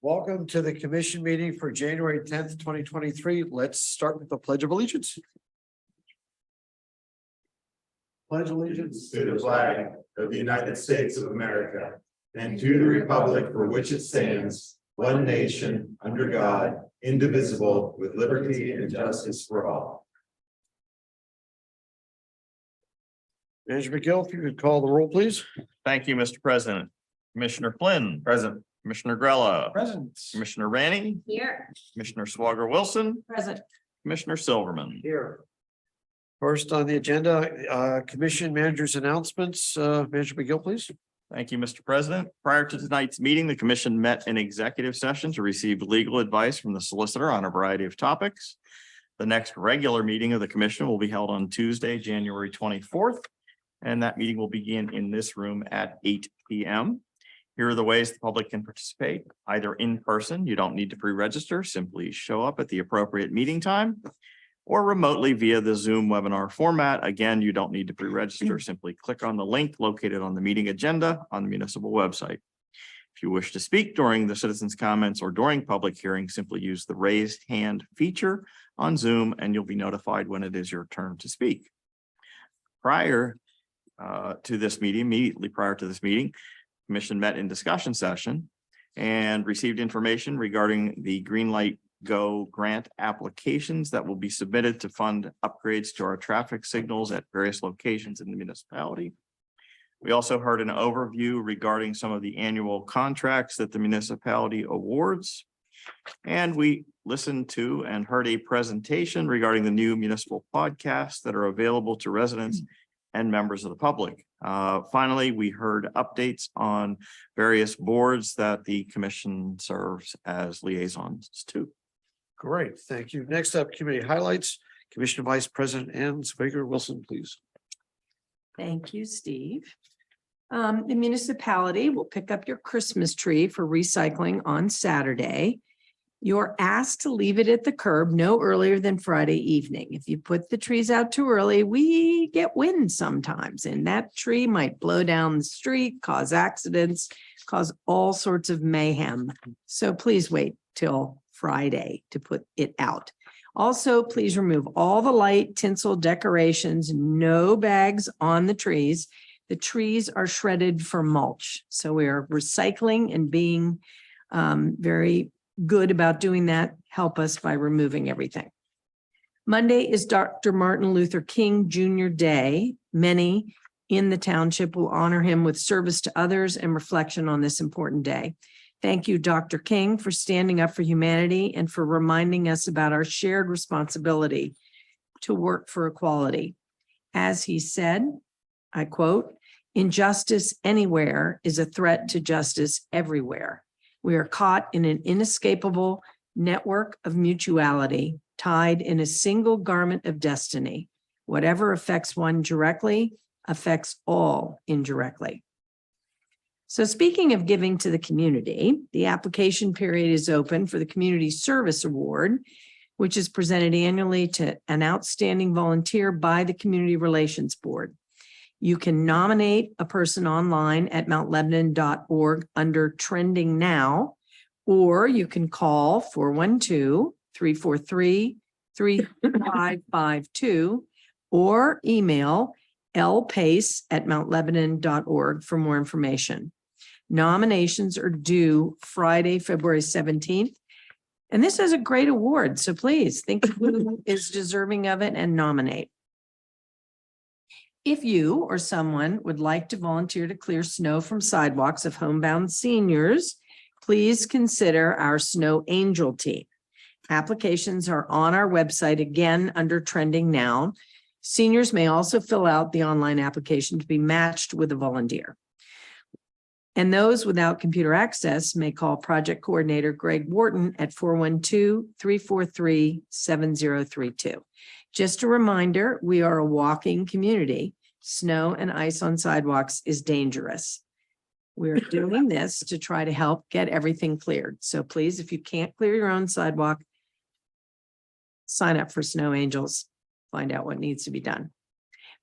Welcome to the commission meeting for January 10th, 2023. Let's start with the Pledge of Allegiance. Pledge allegiance To the flag of the United States of America and to the republic for which it stands, one nation, under God, indivisible, with liberty and justice for all. Manager McGill, if you could call the roll, please. Thank you, Mr. President. Commissioner Flynn. Present. Commissioner Grella. Present. Commissioner Ranny. Here. Commissioner Swagger Wilson. Present. Commissioner Silverman. Here. First on the agenda, commission managers announcements. Manager McGill, please. Thank you, Mr. President. Prior to tonight's meeting, the commission met in executive session to receive legal advice from the solicitor on a variety of topics. The next regular meeting of the commission will be held on Tuesday, January 24th, and that meeting will begin in this room at 8 p.m. Here are the ways the public can participate, either in person, you don't need to pre-register, simply show up at the appropriate meeting time, or remotely via the Zoom webinar format. Again, you don't need to pre-register, simply click on the link located on the meeting agenda on the municipal website. If you wish to speak during the citizens' comments or during public hearing, simply use the raised hand feature on Zoom and you'll be notified when it is your turn to speak. Prior to this meeting, immediately prior to this meeting, Commission met in discussion session and received information regarding the Greenlight Go grant applications that will be submitted to fund upgrades to our traffic signals at various locations in the municipality. We also heard an overview regarding some of the annual contracts that the municipality awards. And we listened to and heard a presentation regarding the new municipal podcasts that are available to residents and members of the public. Finally, we heard updates on various boards that the commission serves as liaisons to. Great, thank you. Next up, committee highlights. Commissioner Vice President Ann Swagger Wilson, please. Thank you, Steve. The municipality will pick up your Christmas tree for recycling on Saturday. You're asked to leave it at the curb no earlier than Friday evening. If you put the trees out too early, we get wind sometimes, and that tree might blow down the street, cause accidents, cause all sorts of mayhem. So please wait till Friday to put it out. Also, please remove all the light, tinsel, decorations, no bags on the trees. The trees are shredded for mulch. So we are recycling and being very good about doing that. Help us by removing everything. Monday is Dr. Martin Luther King Jr. Day. Many in the township will honor him with service to others and reflection on this important day. Thank you, Dr. King, for standing up for humanity and for reminding us about our shared responsibility to work for equality. As he said, I quote, "Injustice anywhere is a threat to justice everywhere. We are caught in an inescapable network of mutuality, tied in a single garment of destiny. Whatever affects one directly affects all indirectly." So speaking of giving to the community, the application period is open for the Community Service Award, which is presented annually to an outstanding volunteer by the Community Relations Board. You can nominate a person online at mountlebanon.org under Trending Now, or you can call 412-343-3552 or email lpace@mountlebanon.org for more information. Nominations are due Friday, February 17th. And this is a great award, so please think of who is deserving of it and nominate. If you or someone would like to volunteer to clear snow from sidewalks of homebound seniors, please consider our Snow Angel team. Applications are on our website again under Trending Now. Seniors may also fill out the online application to be matched with a volunteer. And those without computer access may call Project Coordinator Greg Wharton at 412-343-7032. Just a reminder, we are a walking community. Snow and ice on sidewalks is dangerous. We're doing this to try to help get everything cleared. So please, if you can't clear your own sidewalk, sign up for Snow Angels, find out what needs to be done.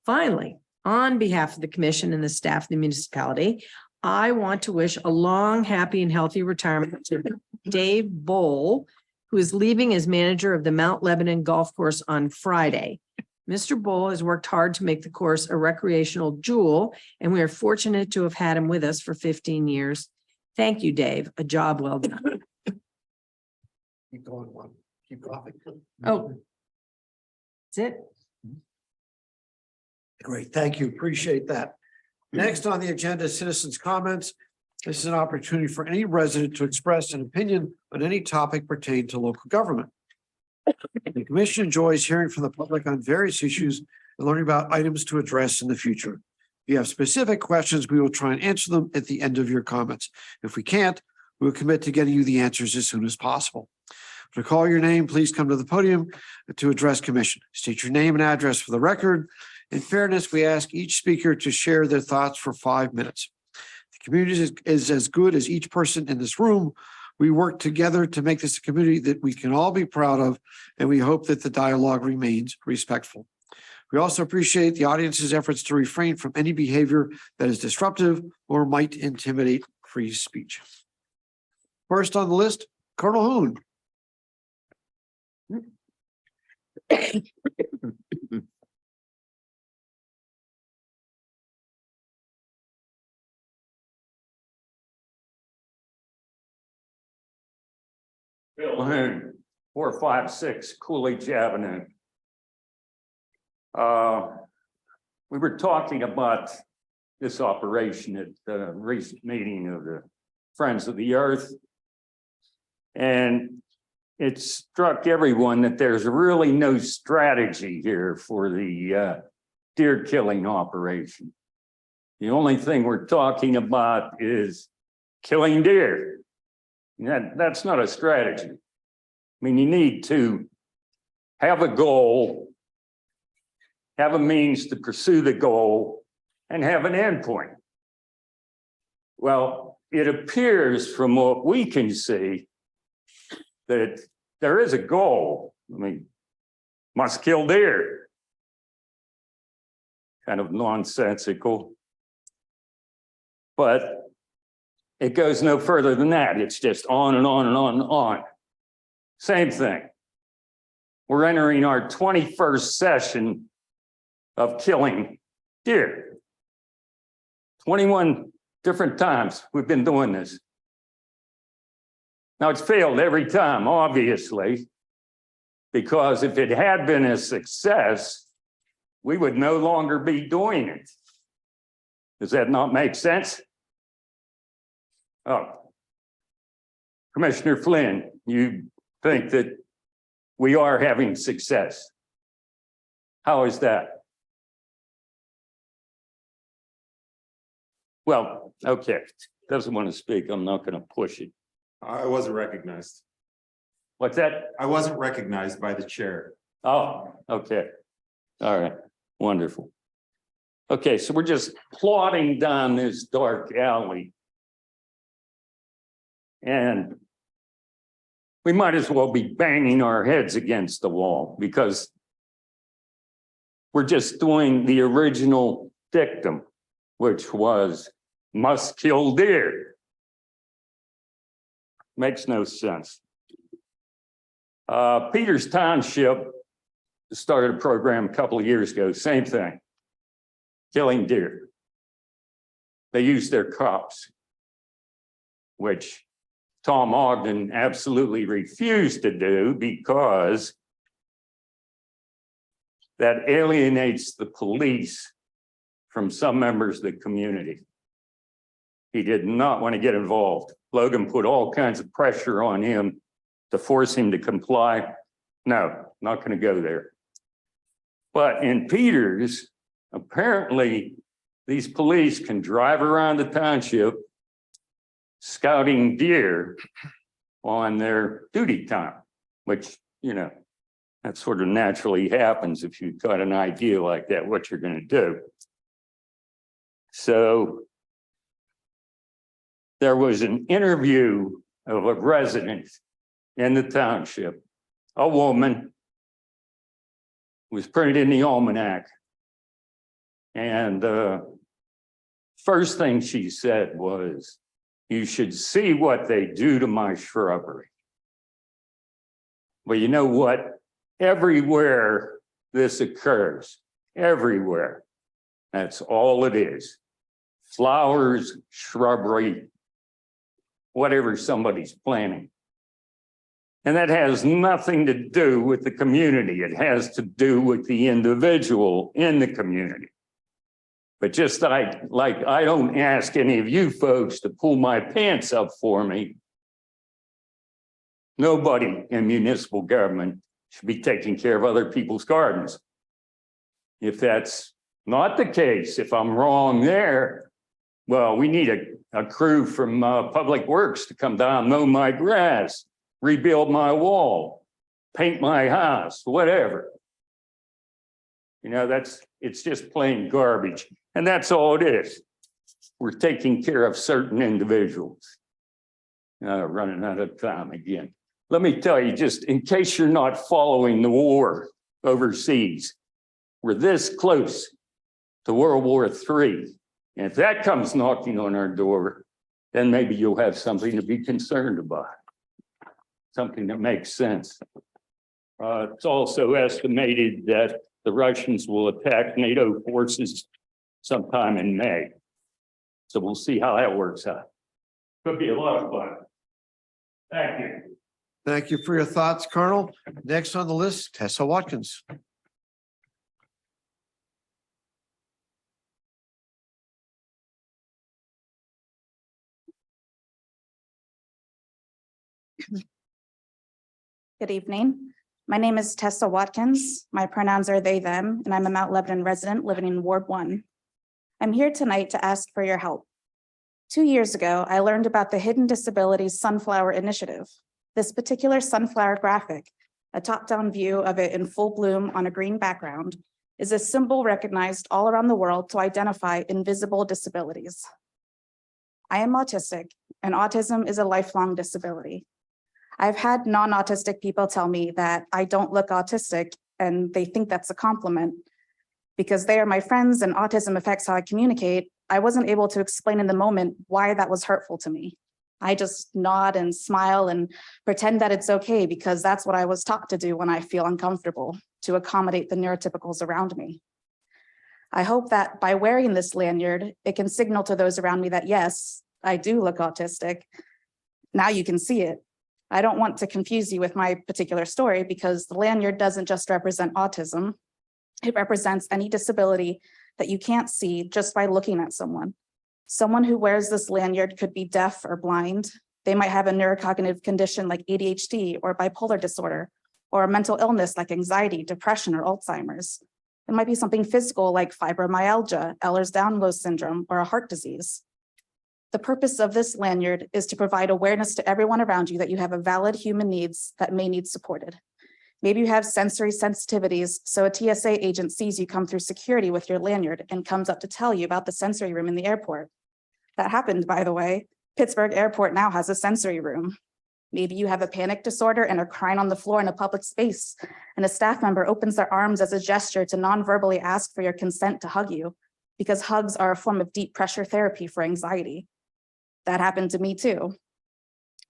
Finally, on behalf of the commission and the staff of the municipality, I want to wish a long, happy and healthy retirement to Dave Bowl, who is leaving as manager of the Mount Lebanon Golf Course on Friday. Mr. Bowl has worked hard to make the course a recreational jewel, and we are fortunate to have had him with us for 15 years. Thank you, Dave. A job well done. Keep going, one. Keep coughing. Oh. That's it. Great, thank you. Appreciate that. Next on the agenda, citizens' comments. This is an opportunity for any resident to express an opinion on any topic pertaining to local government. The commission enjoys hearing from the public on various issues and learning about items to address in the future. If you have specific questions, we will try and answer them at the end of your comments. If we can't, we will commit to getting you the answers as soon as possible. To call your name, please come to the podium to address commission. State your name and address for the record. In fairness, we ask each speaker to share their thoughts for 5 minutes. The community is as good as each person in this room. We work together to make this a community that we can all be proud of, and we hope that the dialogue remains respectful. We also appreciate the audience's efforts to refrain from any behavior that is disruptive or might intimidate free speech. First on the list, Colonel Hoon. Bill Hoon, 456 Coolidge Avenue. We were talking about this operation at the recent meeting of the Friends of the Earth. And it struck everyone that there's really no strategy here for the deer killing operation. The only thing we're talking about is killing deer. That's not a strategy. I mean, you need to have a goal, have a means to pursue the goal, and have an endpoint. Well, it appears from what we can see that there is a goal. I mean, must kill deer. Kind of nonsensical. But it goes no further than that. It's just on and on and on and on. Same thing. We're entering our 21st session of killing deer. 21 different times we've been doing this. Now, it's failed every time, obviously, because if it had been a success, we would no longer be doing it. Does that not make sense? Oh, Commissioner Flynn, you think that we are having success. How is that? Well, okay, doesn't want to speak. I'm not going to push it. I wasn't recognized. What's that? I wasn't recognized by the chair. Oh, okay. All right, wonderful. Okay, so we're just plodding down this dark alley. And we might as well be banging our heads against the wall because we're just doing the original dictum, which was must kill deer. Makes no sense. Peters Township started a program a couple of years ago, same thing, killing deer. They used their cops, which Tom Ogden absolutely refused to do because that alienates the police from some members of the community. He did not want to get involved. Logan put all kinds of pressure on him to force him to comply. No, not going to go there. But in Peters, apparently these police can drive around the township scouting deer on their duty time, which, you know, that sort of naturally happens if you've got an idea like that, what you're going to do. So there was an interview of a resident in the township, a woman, was printed in the almanac. And First thing she said was, you should see what they do to my shrubbery. Well, you know what? Everywhere this occurs, everywhere, that's all it is. Flowers, shrubbery, whatever somebody's planting. And that has nothing to do with the community. It has to do with the individual in the community. But just I don't ask any of you folks to pull my pants up for me. Nobody in municipal government should be taking care of other people's gardens. If that's not the case, if I'm wrong there, well, we need a crew from Public Works to come down, mow my grass, rebuild my wall, paint my house, whatever. You know, it's just plain garbage. And that's all it is. We're taking care of certain individuals. Running out of time again. Let me tell you, just in case you're not following the war overseas, we're this close to World War III. And if that comes knocking on our door, then maybe you'll have something to be concerned about. Something that makes sense. It's also estimated that the Russians will attack NATO forces sometime in May. So we'll see how that works out. Could be a lot of fun. Thank you. Thank you for your thoughts, Colonel. Next on the list, Tessa Watkins. Good evening. My name is Tessa Watkins. My pronouns are they, them, and I'm a Mount Lebanon resident living in Ward 1. I'm here tonight to ask for your help. 2 years ago, I learned about the Hidden Disabilities Sunflower Initiative. This particular sunflower graphic, a top-down view of it in full bloom on a green background, is a symbol recognized all around the world to identify invisible disabilities. I am autistic, and autism is a lifelong disability. I've had non-autistic people tell me that I don't look autistic, and they think that's a compliment. Because they are my friends and autism affects how I communicate, I wasn't able to explain in the moment why that was hurtful to me. I just nod and smile and pretend that it's okay because that's what I was taught to do when I feel uncomfortable, to accommodate the neurotypicals around me. I hope that by wearing this lanyard, it can signal to those around me that yes, I do look autistic. Now you can see it. I don't want to confuse you with my particular story because the lanyard doesn't just represent autism. It represents any disability that you can't see just by looking at someone. Someone who wears this lanyard could be deaf or blind. They might have a neurocognitive condition like ADHD or bipolar disorder, or a mental illness like anxiety, depression, or Alzheimer's. It might be something physical like fibromyalgia, Ehlers-Danlos syndrome, or a heart disease. The purpose of this lanyard is to provide awareness to everyone around you that you have a valid human needs that may need supported. Maybe you have sensory sensitivities, so a TSA agent sees you come through security with your lanyard and comes up to tell you about the sensory room in the airport. That happened, by the way. Pittsburgh Airport now has a sensory room. Maybe you have a panic disorder and are crying on the floor in a public space, and a staff member opens their arms as a gesture to non-verbally ask for your consent to hug you, because hugs are a form of deep pressure therapy for anxiety. That happened to me too.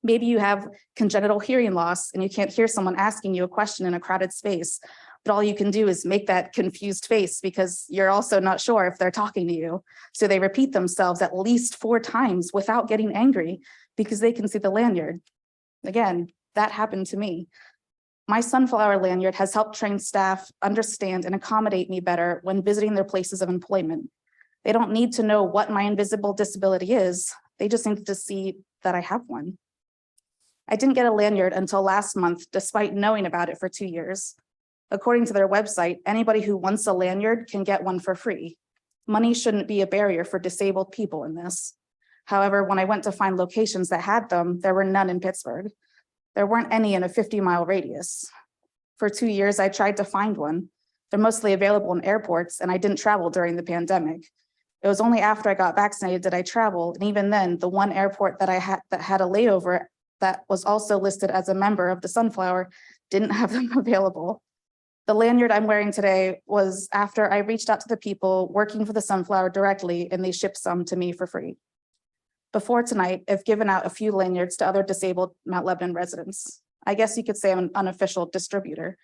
Maybe you have congenital hearing loss and you can't hear someone asking you a question in a crowded space, but all you can do is make that confused face because you're also not sure if they're talking to you. So they repeat themselves at least 4 times without getting angry because they can see the lanyard. Again, that happened to me. My sunflower lanyard has helped train staff understand and accommodate me better when visiting their places of employment. They don't need to know what my invisible disability is. They just need to see that I have one. I didn't get a lanyard until last month, despite knowing about it for 2 years. According to their website, anybody who wants a lanyard can get one for free. Money shouldn't be a barrier for disabled people in this. However, when I went to find locations that had them, there were none in Pittsburgh. There weren't any in a 50-mile radius. For 2 years, I tried to find one. They're mostly available in airports, and I didn't travel during the pandemic. It was only after I got vaccinated did I travel, and even then, the one airport that had a layover that was also listed as a member of the Sunflower didn't have them available. The lanyard I'm wearing today was after I reached out to the people working for the Sunflower directly, and they shipped some to me for free. Before tonight, I've given out a few lanyards to other disabled Mount Lebanon residents. I guess you could say I'm an unofficial distributor,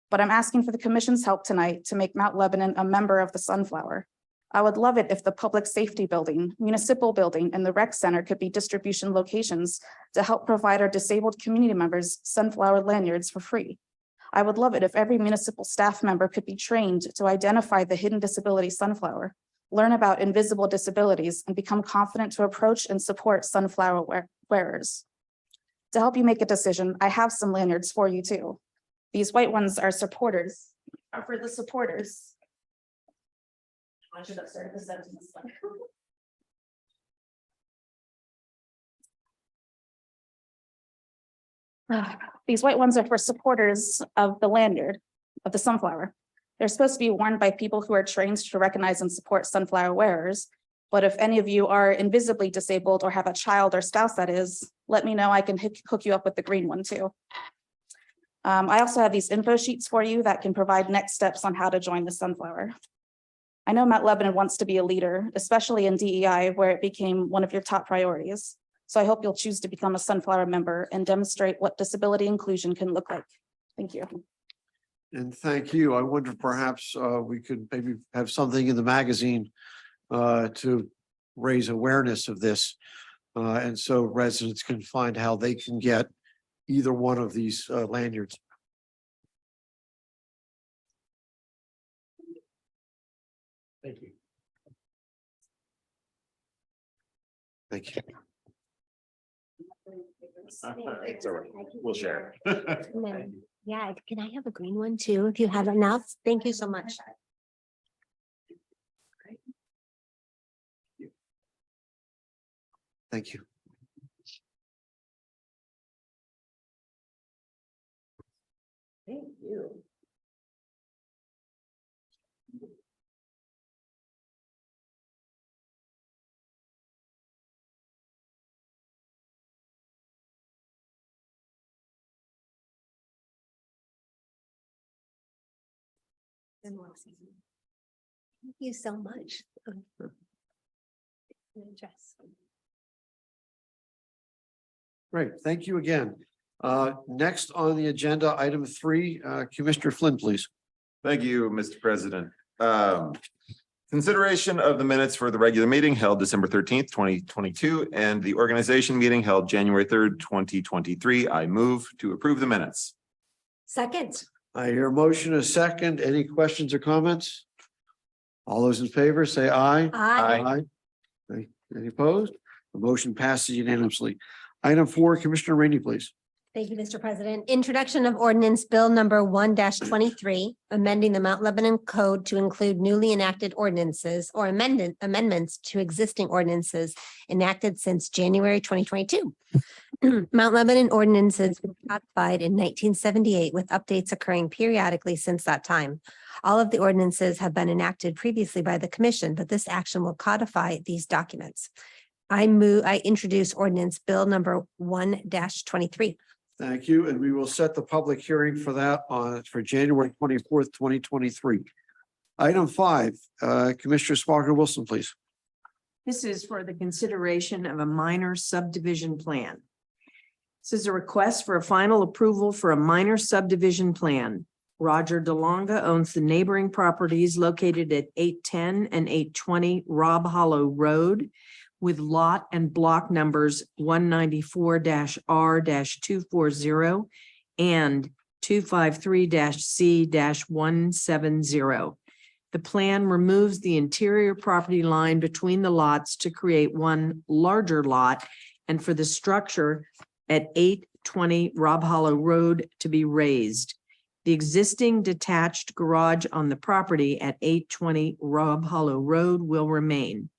but I'm asking for the commission's help tonight to make Mount Lebanon a member of the Sunflower. I would love it if the public safety building, municipal building, and the rec center could be distribution locations to help provide our disabled community members Sunflower lanyards for free. I would love it if every municipal staff member could be trained to identify the hidden disability Sunflower, learn about invisible disabilities, and become confident to approach and support Sunflower wearers. To help you make a decision, I have some lanyards for you too. These white ones are supporters, are for the supporters. I should have started the sentence. These white ones are for supporters of the lanyard of the Sunflower. They're supposed to be worn by people who are trained to recognize and support Sunflower wearers. But if any of you are invisibly disabled or have a child or spouse that is, let me know. I can hook you up with the green one too. I also have these info sheets for you that can provide next steps on how to join the Sunflower. I know Mount Lebanon wants to be a leader, especially in DEI, where it became one of your top priorities. So I hope you'll choose to become a Sunflower member and demonstrate what disability inclusion can look like. Thank you. And thank you. I wonder if perhaps we could maybe have something in the magazine to raise awareness of this. And so residents can find how they can get either one of these lanyards. Thank you. Thank you. We'll share. And then, yeah, can I have a green one too, if you have enough? Thank you so much. Thank you. Thank you. Thank you so much. Dress. Great. Thank you again. Next on the agenda, item 3, Commissioner Flynn, please. Thank you, Mr. President. Consideration of the minutes for the regular meeting held December 13th, 2022, and the organization meeting held January 3rd, 2023. I move to approve the minutes. Second. I hear a motion, a second. Any questions or comments? All those in favor, say aye. Aye. Any opposed? The motion passes unanimously. Item 4, Commissioner Rainey, please. Thank you, Mr. President. Introduction of ordinance bill number 1-23, amending the Mount Lebanon Code to include newly enacted ordinances or amendments to existing ordinances enacted since January 2022. Mount Lebanon ordinances were codified in 1978 with updates occurring periodically since that time. All of the ordinances have been enacted previously by the commission, but this action will codify these documents. I introduce ordinance bill number 1-23. Thank you. And we will set the public hearing for that for January 24th, 2023. Item 5, Commissioner Sparkle Wilson, please. This is for the consideration of a minor subdivision plan. This is a request for a final approval for a minor subdivision plan. Roger DeLonga owns the neighboring properties located at 810 and 820 Rob Hollow Road with lot and block numbers 194-R-240 and 253-C-170. The plan removes the interior property line between the lots to create one larger lot and for the structure at 820 Rob Hollow Road to be raised. The existing detached garage on the property at 820 Rob Hollow Road will remain.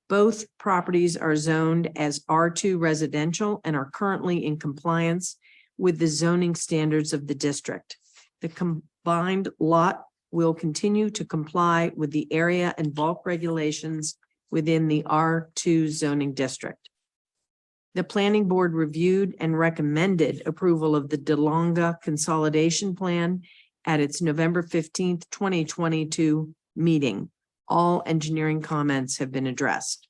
Both properties are zoned as R2 residential and are currently in compliance with the zoning standards of the district. The combined lot will continue to comply with the area and bulk regulations within the R2 zoning district. The planning board reviewed and recommended approval of the DeLonga consolidation plan at its November 15th, 2022 meeting. All engineering comments have been addressed.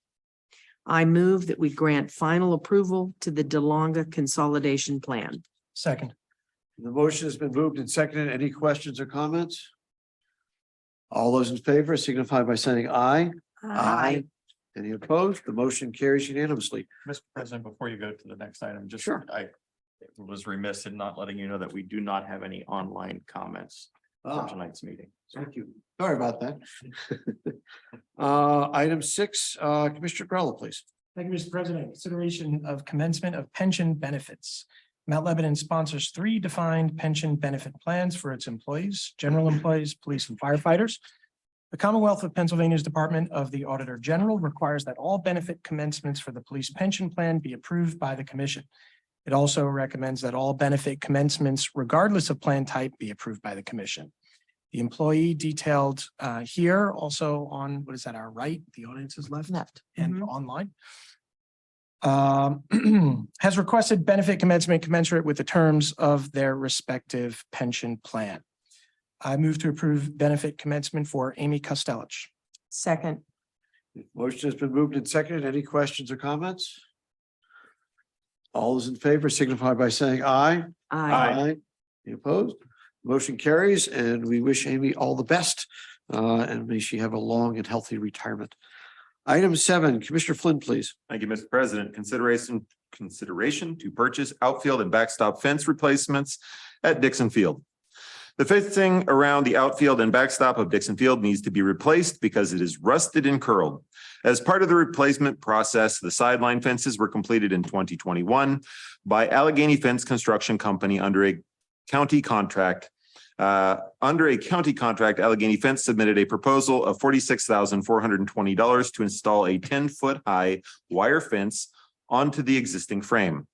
I move that we grant final approval to the DeLonga Consolidation Plan. Second. The motion has been moved and seconded. Any questions or comments? All those in favor signify by saying aye. Any opposed? The motion carries unanimously. Mr. President, before you go to the next item, just Sure. I was remiss in not letting you know that we do not have any online comments for tonight's meeting. Thank you. Sorry about that. Item 6, Commissioner Grella, please. Thank you, Mr. President. Consideration of commencement of pension benefits. Mount Lebanon sponsors 3 defined pension benefit plans for its employees, general employees, police and firefighters. The Commonwealth of Pennsylvania's Department of the Auditor General requires that all benefit commencements for the police pension plan be approved by the commission. It also recommends that all benefit commencements, regardless of plan type, be approved by the commission. The employee detailed here also on, what is that, our right? The audience is left and online. Has requested benefit commencement commensurate with the terms of their respective pension plan. I move to approve benefit commencement for Amy Costellich. Second. Motion has been moved and seconded. Any questions or comments? All those in favor signify by saying aye. Aye. Any opposed? Motion carries, and we wish Amy all the best. And may she have a long and healthy retirement. Item 7, Commissioner Flynn, please. Thank you, Mr. President. Consideration to purchase outfield and backstop fence replacements at Dixon Field. The fencing around the outfield and backstop of Dixon Field needs to be replaced because it is rusted and curled. As part of the replacement process, the sideline fences were completed in 2021 by Allegheny Fence Construction Company under a county contract. Allegheny Fence submitted a proposal of $46,420 to install a 10-foot high wire fence onto the existing frame.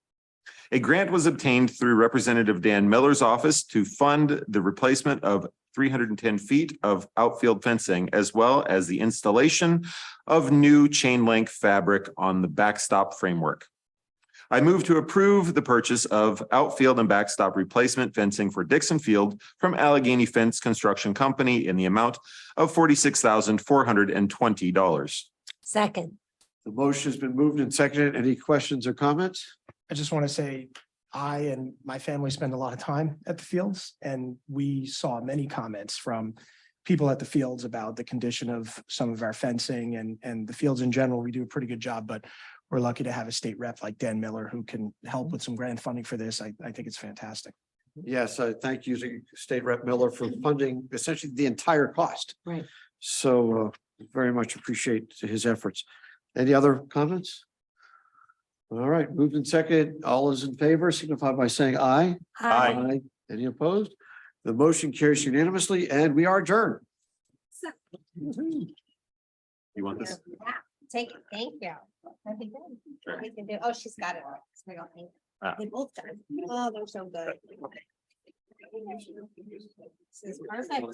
A grant was obtained through Representative Dan Miller's office to fund the replacement of 310 feet of outfield fencing, as well as the installation of new chain link fabric on the backstop framework. I move to approve the purchase of outfield and backstop replacement fencing for Dixon Field from Allegheny Fence Construction Company in the amount of $46,420. Second. The motion has been moved and seconded. Any questions or comments? I just want to say, I and my family spend a lot of time at the fields, and we saw many comments from people at the fields about the condition of some of our fencing and the fields in general. We do a pretty good job, but we're lucky to have a state rep like Dan Miller who can help with some grant funding for this. I think it's fantastic. Yes, I thank you to State Rep Miller for funding essentially the entire cost. Right. So very much appreciate his efforts. Any other comments? All right, moved and seconded. All those in favor signify by saying aye. Aye. Any opposed? The motion carries unanimously and we are adjourned. You want this? Yeah, take it. Thank you. That'd be good. We can do, oh, she's got it. We don't need- Ah. They both got it. Oh, they're so good. This is perfect.